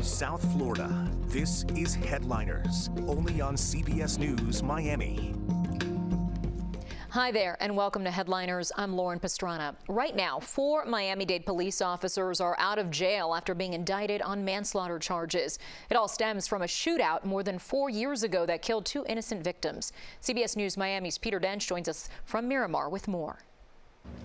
South Florida, this is Headliners, only on CBS News Miami. Hi there and welcome to Headliners. I'm Lauren Pastrana. Right now, 4 Miami-Dade police officers are out of jail after being indicted on manslaughter charges. It all stems from a shootout more than 4 years ago that killed 2 innocent victims. CBS News Miami's Peter Dench joins us from Miramar with more.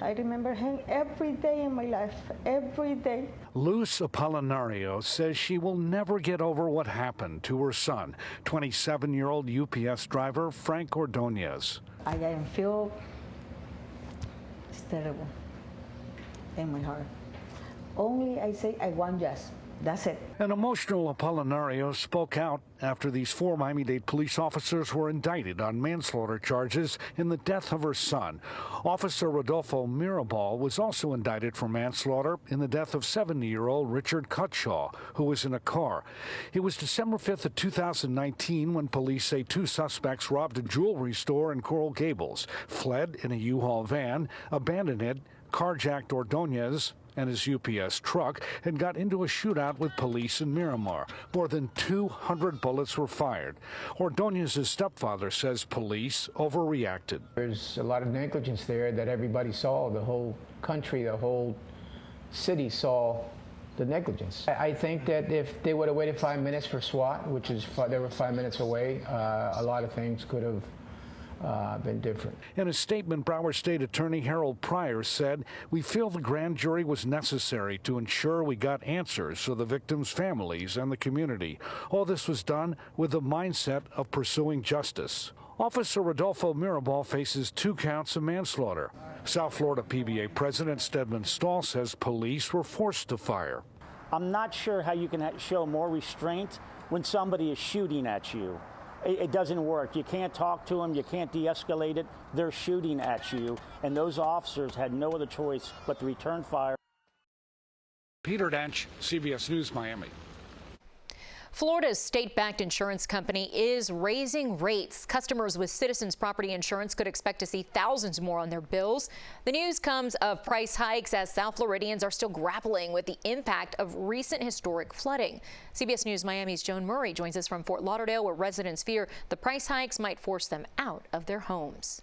I remember him every day in my life, every day. Luz Apolinario says she will never get over what happened to her son, 27-year-old UPS driver Frank Ordonez. I can feel it's terrible in my heart. Only I say I want justice. That's it. An emotional Apolinario spoke out after these 4 Miami-Dade police officers were indicted on manslaughter charges in the death of her son. Officer Rodolfo Mirabal was also indicted for manslaughter in the death of 70-year-old Richard Cutshaw, who was in a car. It was December 5th of 2019 when police say 2 suspects robbed a jewelry store in Coral Gables, fled in a U-Haul van, abandoned it, carjacked Ordonez and his UPS truck, and got into a shootout with police in Miramar. More than 200 bullets were fired. Ordonez's stepfather says police overreacted. There's a lot of negligence there that everybody saw. The whole country, the whole city saw the negligence. I think that if they would have waited 5 minutes for SWAT, which is they were 5 minutes away, a lot of things could have been different. In a statement, Broward State Attorney Harold Pryor said, "We feel the grand jury was necessary to ensure we got answers for the victims' families and the community. All this was done with the mindset of pursuing justice." Officer Rodolfo Mirabal faces 2 counts of manslaughter. South Florida PBA President Stedman Stahl says police were forced to fire. I'm not sure how you can show more restraint when somebody is shooting at you. It doesn't work. You can't talk to them. You can't de-escalate it. They're shooting at you, and those officers had no other choice but to return fire. Peter Dench, CBS News Miami. Florida's state-backed insurance company is raising rates. Customers with Citizens Property Insurance could expect to see thousands more on their bills. The news comes of price hikes as South Floridians are still grappling with the impact of recent historic flooding. CBS News Miami's Joan Murray joins us from Fort Lauderdale, where residents fear the price hikes might force them out of their homes.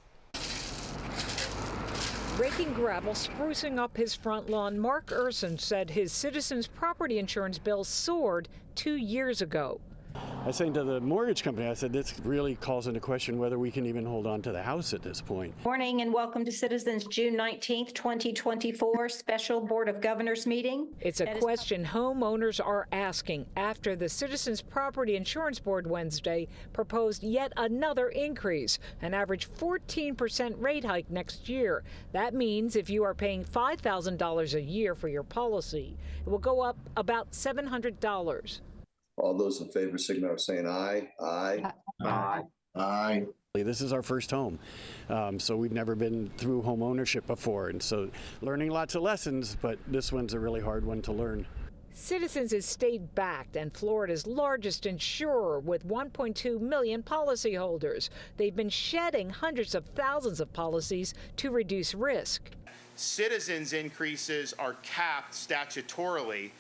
Raking gravel, sprucing up his front lawn, Mark Urson said his Citizens Property Insurance bill soared 2 years ago. I was saying to the mortgage company, I said, this really calls into question whether we can even hold on to the house at this point. Morning and welcome to Citizens June 19th, 2024 Special Board of Governors meeting. It's a question homeowners are asking after the Citizens Property Insurance Board Wednesday proposed yet another increase, an average 14% rate hike next year. That means if you are paying $5,000 a year for your policy, it will go up about $700. All those in favor signify by saying aye. Aye. Aye. Aye. This is our first home, so we've never been through home ownership before, and so learning lots of lessons, but this one's a really hard one to learn. Citizens is state-backed and Florida's largest insurer with 1.2 million policyholders. They've been shedding hundreds of thousands of policies to reduce risk. Citizens increases are capped statutorily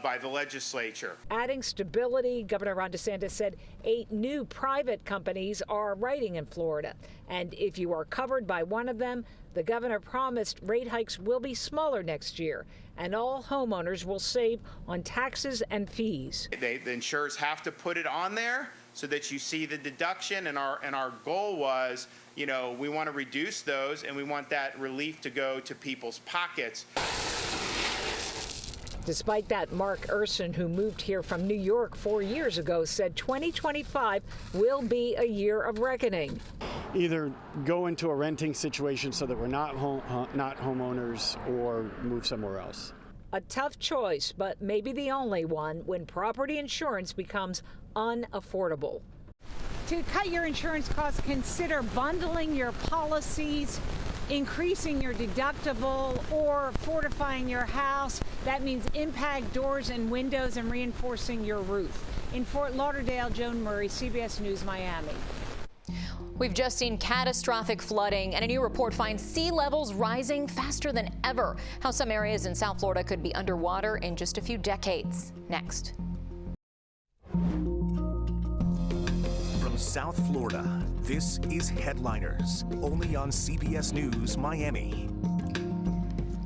by the legislature. Adding stability, Governor Ron DeSantis said 8 new private companies are writing in Florida. And if you are covered by one of them, the governor promised rate hikes will be smaller next year, and all homeowners will save on taxes and fees. The insurers have to put it on there so that you see the deduction, and our goal was, we want to reduce those, and we want that relief to go to people's pockets. Despite that, Mark Urson, who moved here from New York 4 years ago, said 2025 will be a year of reckoning. Either go into a renting situation so that we're not homeowners, or move somewhere else. A tough choice, but maybe the only one when property insurance becomes unaffordable. To cut your insurance costs, consider bundling your policies, increasing your deductible, or fortifying your house. That means impact doors and windows and reinforcing your roof. In Fort Lauderdale, Joan Murray, CBS News Miami. We've just seen catastrophic flooding, and a new report finds sea levels rising faster than ever. How some areas in South Florida could be underwater in just a few decades. Next. South Florida, this is Headliners, only on CBS News Miami.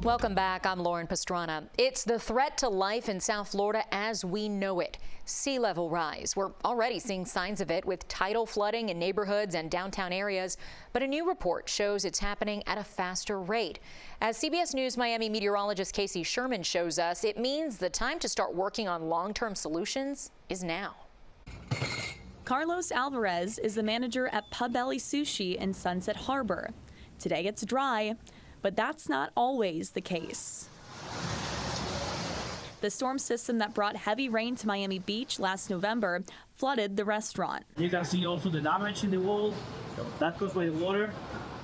Welcome back. I'm Lauren Pastrana. It's the threat to life in South Florida as we know it. Sea level rise. We're already seeing signs of it with tidal flooding in neighborhoods and downtown areas, but a new report shows it's happening at a faster rate. As CBS News Miami meteorologist Casey Sherman shows us, it means the time to start working on long-term solutions is now. Carlos Alvarez is the manager at Pub Belly Sushi in Sunset Harbor. Today it's dry, but that's not always the case. The storm system that brought heavy rain to Miami Beach last November flooded the restaurant. You can see also the damage in the wall. That caused by the water,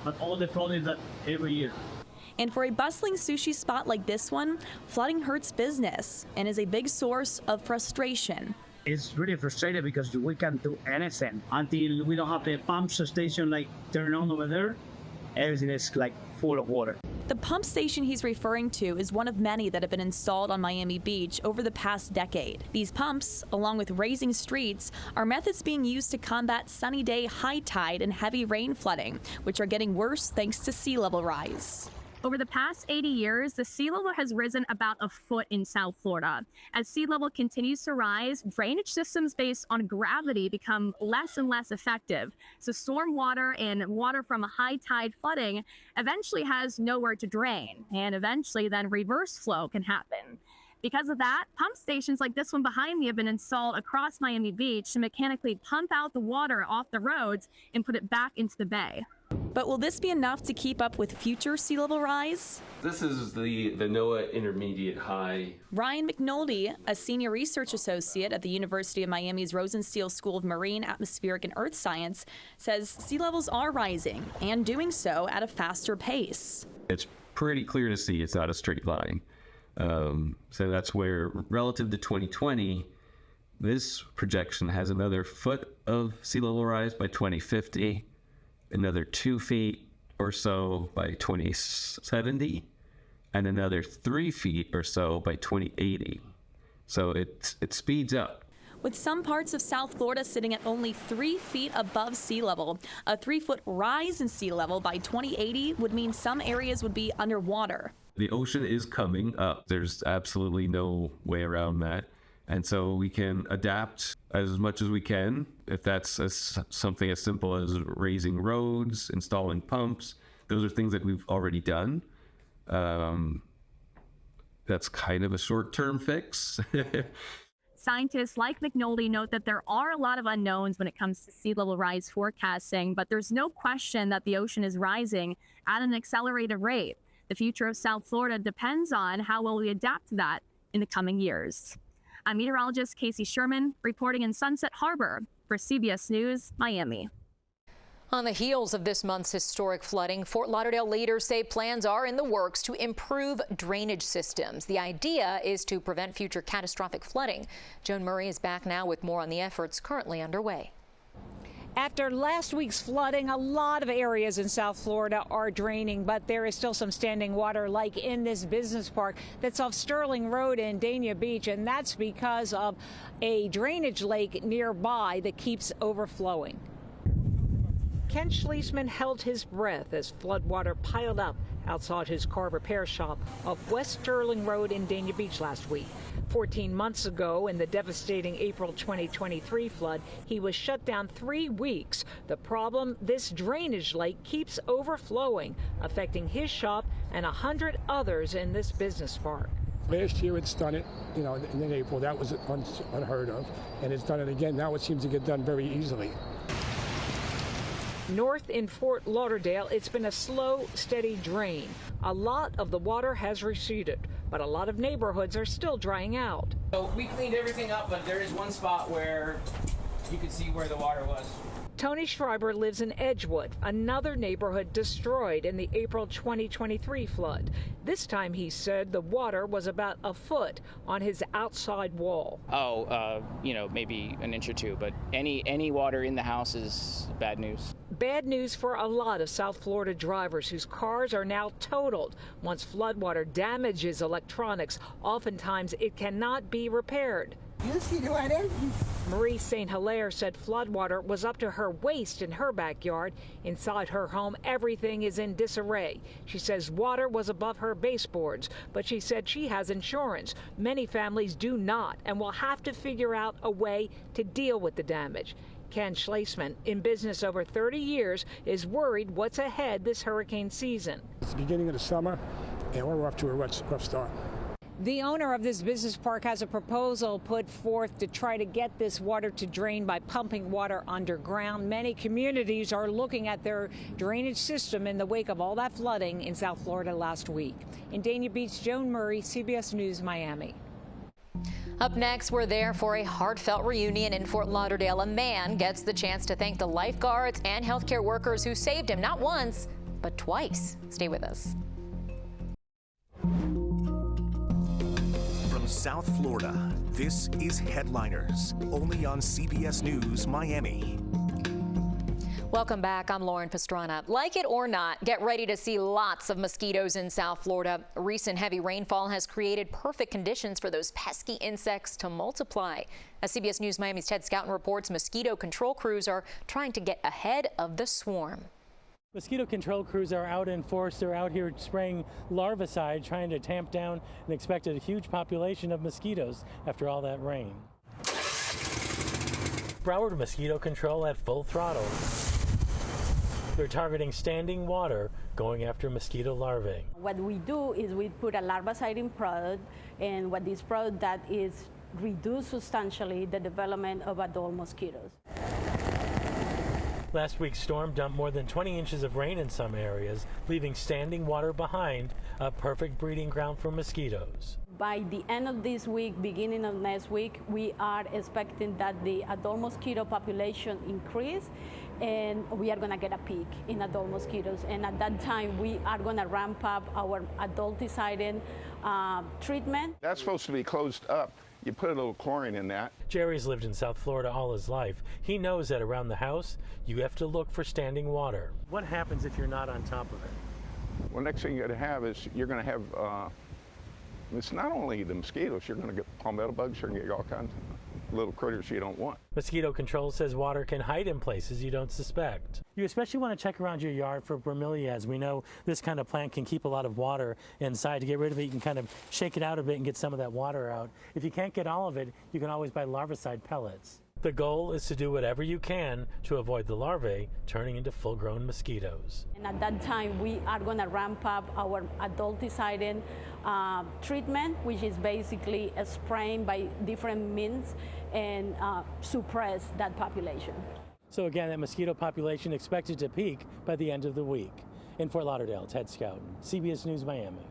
but all the flooding that every year. And for a bustling sushi spot like this one, flooding hurts business and is a big source of frustration. It's really frustrating because we can't do anything until we don't have the pump station like turned on over there. Everything is like full of water. The pump station he's referring to is one of many that have been installed on Miami Beach over the past decade. These pumps, along with raising streets, are methods being used to combat sunny day high tide and heavy rain flooding, which are getting worse thanks to sea level rise. Over the past 80 years, the sea level has risen about a foot in South Florida. As sea level continues to rise, drainage systems based on gravity become less and less effective. So storm water and water from a high tide flooding eventually has nowhere to drain, and eventually then reverse flow can happen. Because of that, pump stations like this one behind me have been installed across Miami Beach to mechanically pump out the water off the roads and put it back into the bay. But will this be enough to keep up with future sea level rise? This is the NOAA Intermediate High. Ryan McNulty, a senior research associate at the University of Miami's Rosenstiel School of Marine, Atmospheric, and Earth Science, says sea levels are rising and doing so at a faster pace. It's pretty clear to see it's not a straight line. So that's where, relative to 2020, this projection has another foot of sea level rise by 2050. Another 2 feet or so by 2070, and another 3 feet or so by 2080. So it speeds up. With some parts of South Florida sitting at only 3 feet above sea level, a 3-foot rise in sea level by 2080 would mean some areas would be underwater. The ocean is coming up. There's absolutely no way around that. And so we can adapt as much as we can. If that's something as simple as raising roads, installing pumps, those are things that we've already done. That's kind of a short-term fix. Scientists like McNulty note that there are a lot of unknowns when it comes to sea level rise forecasting, but there's no question that the ocean is rising at an accelerated rate. The future of South Florida depends on how well we adapt to that in the coming years. I'm meteorologist Casey Sherman reporting in Sunset Harbor for CBS News Miami. On the heels of this month's historic flooding, Fort Lauderdale leaders say plans are in the works to improve drainage systems. The idea is to prevent future catastrophic flooding. Joan Murray is back now with more on the efforts currently underway. After last week's flooding, a lot of areas in South Florida are draining, but there is still some standing water, like in this business park that's off Sterling Road in Dania Beach, and that's because of a drainage lake nearby that keeps overflowing. Ken Schliessman held his breath as floodwater piled up outside his car repair shop off West Sterling Road in Dania Beach last week. 14 months ago, in the devastating April 2023 flood, he was shut down 3 weeks. The problem, this drainage lake keeps overflowing, affecting his shop and 100 others in this business park. Last year it's done it, in April. That was unheard of. And it's done it again. Now it seems to get done very easily. North in Fort Lauderdale, it's been a slow, steady drain. A lot of the water has receded, but a lot of neighborhoods are still drying out. So we cleaned everything up, but there is one spot where you can see where the water was. Tony Schreiber lives in Edgewood, another neighborhood destroyed in the April 2023 flood. This time, he said, the water was about a foot on his outside wall. Maybe an inch or two, but any water in the house is bad news. Bad news for a lot of South Florida drivers whose cars are now totaled. Once floodwater damages electronics, oftentimes it cannot be repaired. You see the water? Marie St. Hilaire said floodwater was up to her waist in her backyard. Inside her home, everything is in disarray. She says water was above her baseboards, but she said she has insurance. Many families do not and will have to figure out a way to deal with the damage. Ken Schleisman, in business over 30 years, is worried what's ahead this hurricane season. It's the beginning of the summer, and we're off to a rough start. The owner of this business park has a proposal put forth to try to get this water to drain by pumping water underground. Many communities are looking at their drainage system in the wake of all that flooding in South Florida last week. In Dania Beach, Joan Murray, CBS News, Miami. Up next, we're there for a heartfelt reunion in Fort Lauderdale. A man gets the chance to thank the lifeguards and healthcare workers who saved him not once, but twice. Stay with us. From South Florida, this is Headliners, only on CBS News Miami. Welcome back. I'm Lauren Pastrana. Like it or not, get ready to see lots of mosquitoes in South Florida. Recent heavy rainfall has created perfect conditions for those pesky insects to multiply. As CBS News Miami's Ted Scouten reports, mosquito control crews are trying to get ahead of the swarm. Mosquito control crews are out in force. They're out here spraying larvicide, trying to tamp down an expected huge population of mosquitoes after all that rain. Broward Mosquito Control at full throttle. They're targeting standing water, going after mosquito larvae. What we do is we put a larviciding product, and what this product does is reduce substantially the development of adult mosquitoes. Last week's storm dumped more than 20 inches of rain in some areas, leaving standing water behind, a perfect breeding ground for mosquitoes. By the end of this week, beginning of next week, we are expecting that the adult mosquito population increase, and we are going to get a peak in adult mosquitoes. And at that time, we are going to ramp up our adulticide treatment. That's supposed to be closed up. You put a little chlorine in that. Jerry's lived in South Florida all his life. He knows that around the house, you have to look for standing water. What happens if you're not on top of it? Well, next thing you're going to have is you're going to have, it's not only the mosquitoes, you're going to get palmetto bugs, you're going to get all kinds of little critters you don't want. Mosquito Control says water can hide in places you don't suspect. You especially want to check around your yard for bromeliads. We know this kind of plant can keep a lot of water inside. To get rid of it, you can kind of shake it out a bit and get some of that water out. If you can't get all of it, you can always buy larvicide pellets. The goal is to do whatever you can to avoid the larvae turning into full-grown mosquitoes. And at that time, we are going to ramp up our adulticide treatment, which is basically a spraying by different means and suppress that population. So again, that mosquito population expected to peak by the end of the week. In Fort Lauderdale, Ted Scouten, CBS News Miami.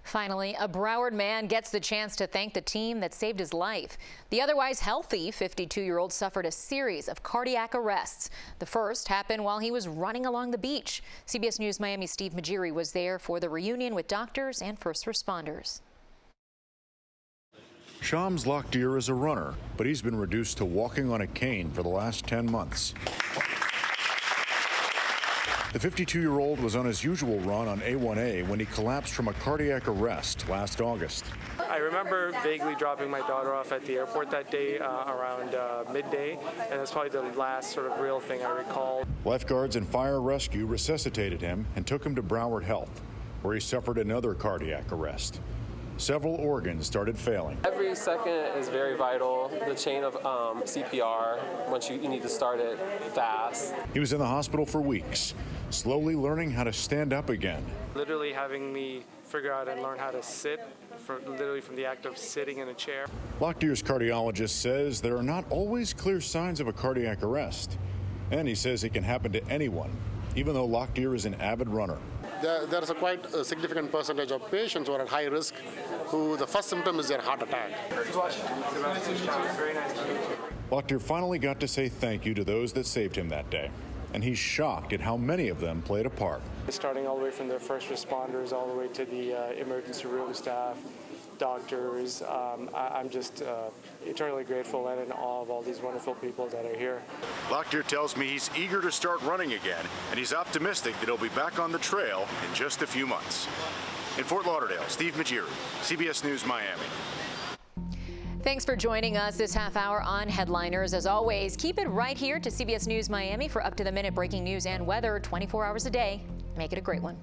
Finally, a Broward man gets the chance to thank the team that saved his life. The otherwise healthy 52-year-old suffered a series of cardiac arrests. The first happened while he was running along the beach. CBS News Miami's Steve Majiri was there for the reunion with doctors and first responders. Shams Lockdeer is a runner, but he's been reduced to walking on a cane for the last 10 months. The 52-year-old was on his usual run on A1A when he collapsed from a cardiac arrest last August. I remember vaguely dropping my daughter off at the airport that day around midday, and that's probably the last sort of real thing I recall. Lifeguards and fire rescue resuscitated him and took him to Broward Health, where he suffered another cardiac arrest. Several organs started failing. Every second is very vital. The chain of CPR, once you need to start it fast. He was in the hospital for weeks, slowly learning how to stand up again. Literally having me figure out and learn how to sit, literally from the act of sitting in a chair. Lockdeer's cardiologist says there are not always clear signs of a cardiac arrest. And he says it can happen to anyone, even though Lockdeer is an avid runner. There is a quite a significant percentage of patients who are at high risk, who the first symptom is their heart attack. Lockdeer finally got to say thank you to those that saved him that day, and he's shocked at how many of them played a part. Starting all the way from the first responders all the way to the emergency room staff, doctors. I'm just eternally grateful and in awe of all these wonderful people that are here. Lockdeer tells me he's eager to start running again, and he's optimistic that he'll be back on the trail in just a few months. In Fort Lauderdale, Steve Majiri, CBS News Miami. Thanks for joining us this half hour on Headliners. As always, keep it right here to CBS News Miami for up-to-the-minute breaking news and weather 24 hours a day. Make it a great one.